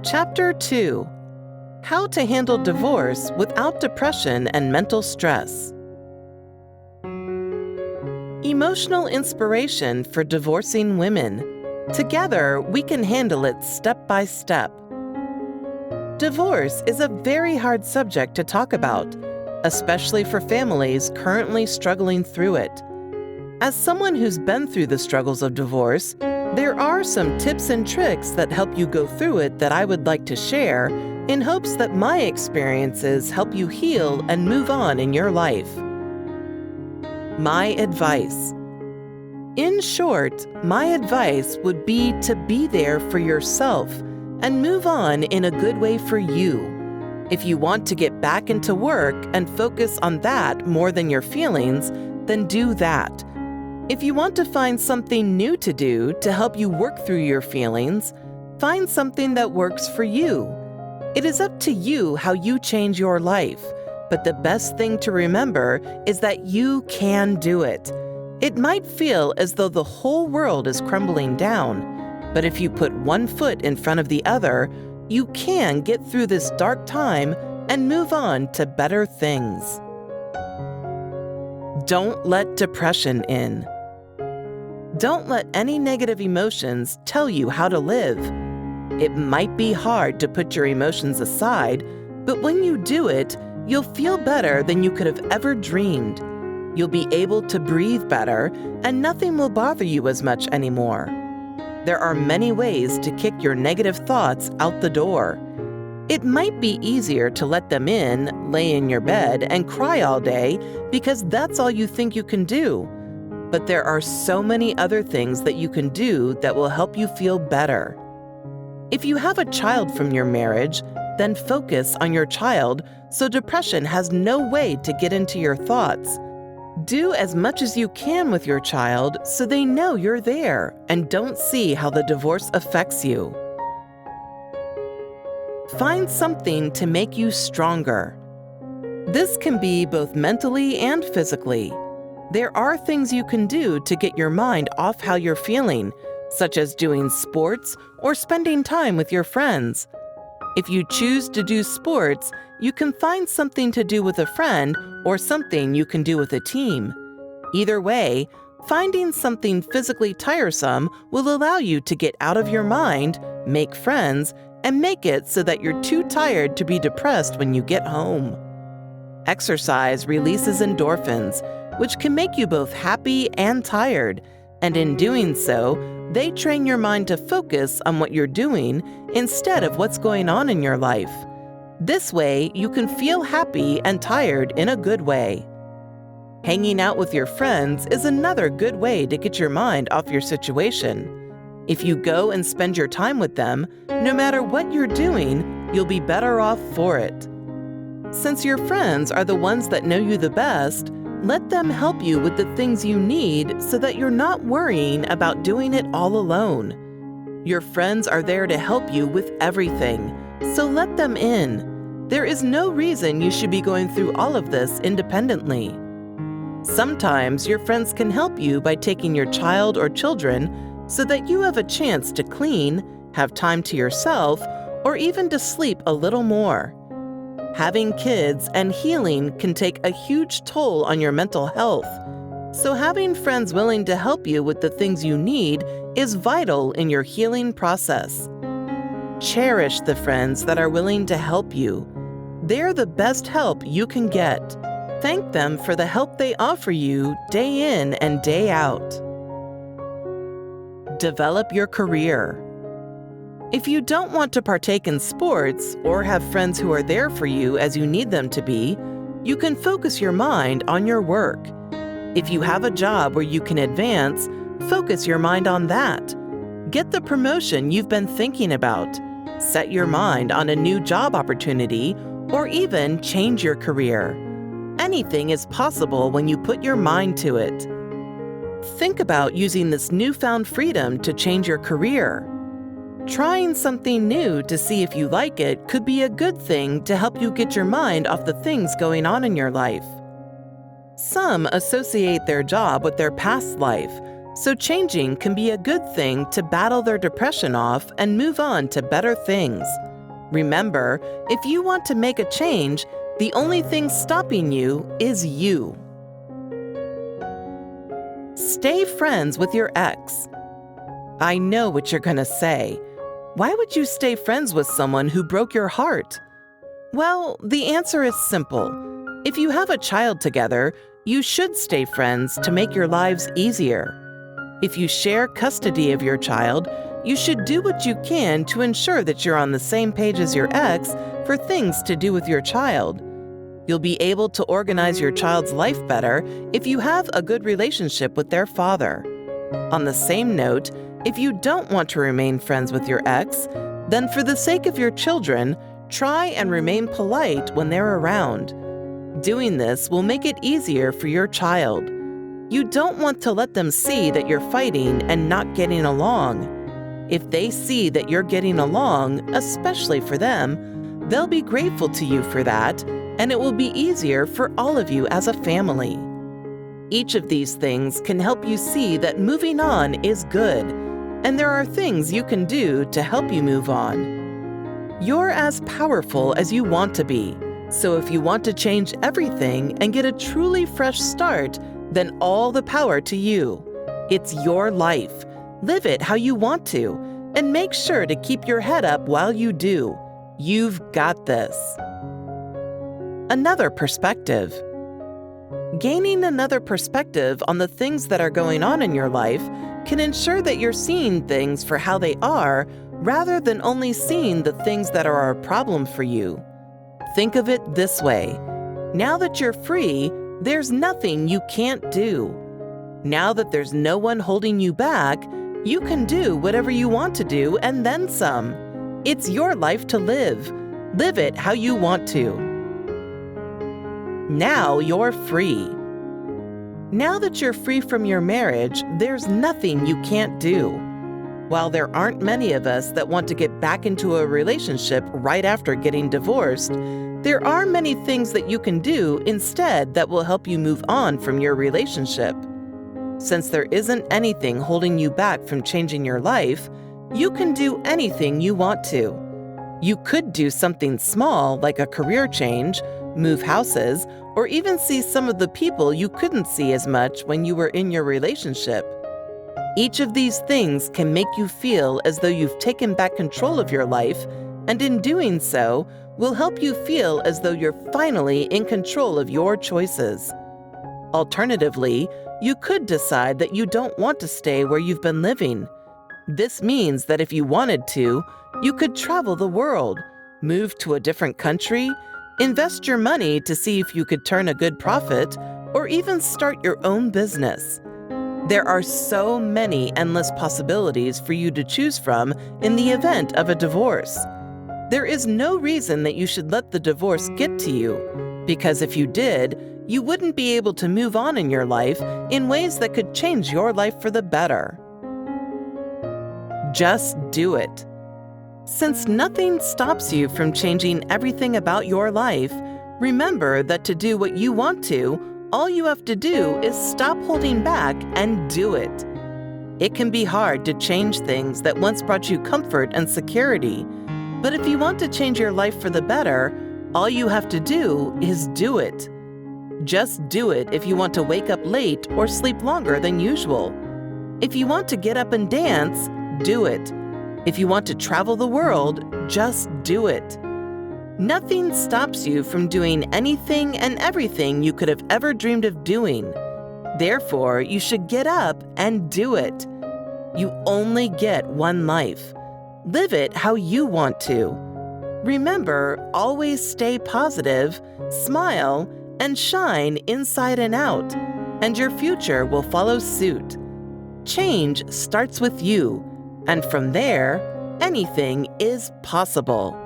Chapter 2: How to Handle Divorce Without Depression and Mental Stress. Emotional inspiration for divorcing women. Together, we can handle it step by step. Divorce is a very hard subject to talk about, especially for families currently struggling through it. As someone who's been through the struggles of divorce, there are some tips and tricks that help you go through it that I would like to share in hopes that my experiences help you heal and move on in your life. My advice. In short, my advice would be to be there for yourself and move on in a good way for you. If you want to get back into work and focus on that more than your feelings, then do that. If you want to find something new to do to help you work through your feelings, find something that works for you. It is up to you how you change your life, but the best thing to remember is that you can do it. It might feel as though the whole world is crumbling down, but if you put one foot in front of the other, you can get through this dark time and move on to better things. Don't let depression in. Don't let any negative emotions tell you how to live. It might be hard to put your emotions aside, but when you do it, you'll feel better than you could have ever dreamed. You'll be able to breathe better, and nothing will bother you as much anymore. There are many ways to kick your negative thoughts out the door. It might be easier to let them in, lay in your bed, and cry all day because that's all you think you can do. But there are so many other things that you can do that will help you feel better. If you have a child from your marriage, then focus on your child so depression has no way to get into your thoughts. Do as much as you can with your child so they know you're there and don't see how the divorce affects you. Find something to make you stronger. This can be both mentally and physically. There are things you can do to get your mind off how you're feeling, such as doing sports or spending time with your friends. If you choose to do sports, you can find something to do with a friend or something you can do with a team. Either way, finding something physically tiresome will allow you to get out of your mind, make friends, and make it so that you're too tired to be depressed when you get home. Exercise releases endorphins, which can make you both happy and tired, and in doing so, they train your mind to focus on what you're doing instead of what's going on in your life. This way, you can feel happy and tired in a good way. Hanging out with your friends is another good way to get your mind off your situation. If you go and spend your time with them, no matter what you're doing, you'll be better off for it. Since your friends are the ones that know you the best, let them help you with the things you need so that you're not worrying about doing it all alone. Your friends are there to help you with everything, so let them in. There is no reason you should be going through all of this independently. Sometimes your friends can help you by taking your child or children so that you have a chance to clean, have time to yourself, or even to sleep a little more. Having kids and healing can take a huge toll on your mental health, so having friends willing to help you with the things you need is vital in your healing process. Cherish the friends that are willing to help you. They're the best help you can get. Thank them for the help they offer you day in and day out. Develop your career. If you don't want to partake in sports or have friends who are there for you as you need them to be, you can focus your mind on your work. If you have a job where you can advance, focus your mind on that. Get the promotion you've been thinking about. Set your mind on a new job opportunity or even change your career. Anything is possible when you put your mind to it. Think about using this newfound freedom to change your career. Trying something new to see if you like it could be a good thing to help you get your mind off the things going on in your life. Some associate their job with their past life, so changing can be a good thing to battle their depression off and move on to better things. Remember, if you want to make a change, the only thing stopping you is you. Stay friends with your ex. I know what you're going to say. Why would you stay friends with someone who broke your heart? Well, the answer is simple. If you have a child together, you should stay friends to make your lives easier. If you share custody of your child, you should do what you can to ensure that you're on the same page as your ex for things to do with your child. You'll be able to organize your child's life better if you have a good relationship with their father. On the same note, if you don't want to remain friends with your ex, then for the sake of your children, try and remain polite when they're around. Doing this will make it easier for your child. You don't want to let them see that you're fighting and not getting along. If they see that you're getting along, especially for them, they'll be grateful to you for that, and it will be easier for all of you as a family. Each of these things can help you see that moving on is good, and there are things you can do to help you move on. You're as powerful as you want to be, so if you want to change everything and get a truly fresh start, then all the power to you. It's your life. Live it how you want to, and make sure to keep your head up while you do. You've got this. Another perspective. Gaining another perspective on the things that are going on in your life can ensure that you're seeing things for how they are rather than only seeing the things that are a problem for you. Think of it this way. Now that you're free, there's nothing you can't do. Now that there's no one holding you back, you can do whatever you want to do and then some. It's your life to live. Live it how you want to. Now you're free. Now that you're free from your marriage, there's nothing you can't do. While there aren't many of us that want to get back into a relationship right after getting divorced, there are many things that you can do instead that will help you move on from your relationship. Since there isn't anything holding you back from changing your life, you can do anything you want to. You could do something small like a career change, move houses, or even see some of the people you couldn't see as much when you were in your relationship. Each of these things can make you feel as though you've taken back control of your life, and in doing so, will help you feel as though you're finally in control of your choices. Alternatively, you could decide that you don't want to stay where you've been living. This means that if you wanted to, you could travel the world, move to a different country, invest your money to see if you could turn a good profit, or even start your own business. There are so many endless possibilities for you to choose from in the event of a divorce. There is no reason that you should let the divorce get to you, because if you did, you wouldn't be able to move on in your life in ways that could change your life for the better. Just do it. Since nothing stops you from changing everything about your life, remember that to do what you want to, all you have to do is stop holding back and do it. It can be hard to change things that once brought you comfort and security, but if you want to change your life for the better, all you have to do is do it. Just do it if you want to wake up late or sleep longer than usual. If you want to get up and dance, do it. If you want to travel the world, just do it. Nothing stops you from doing anything and everything you could have ever dreamed of doing. Therefore, you should get up and do it. You only get one life. Live it how you want to. Remember, always stay positive, smile, and shine inside and out, and your future will follow suit. Change starts with you, and from there, anything is possible.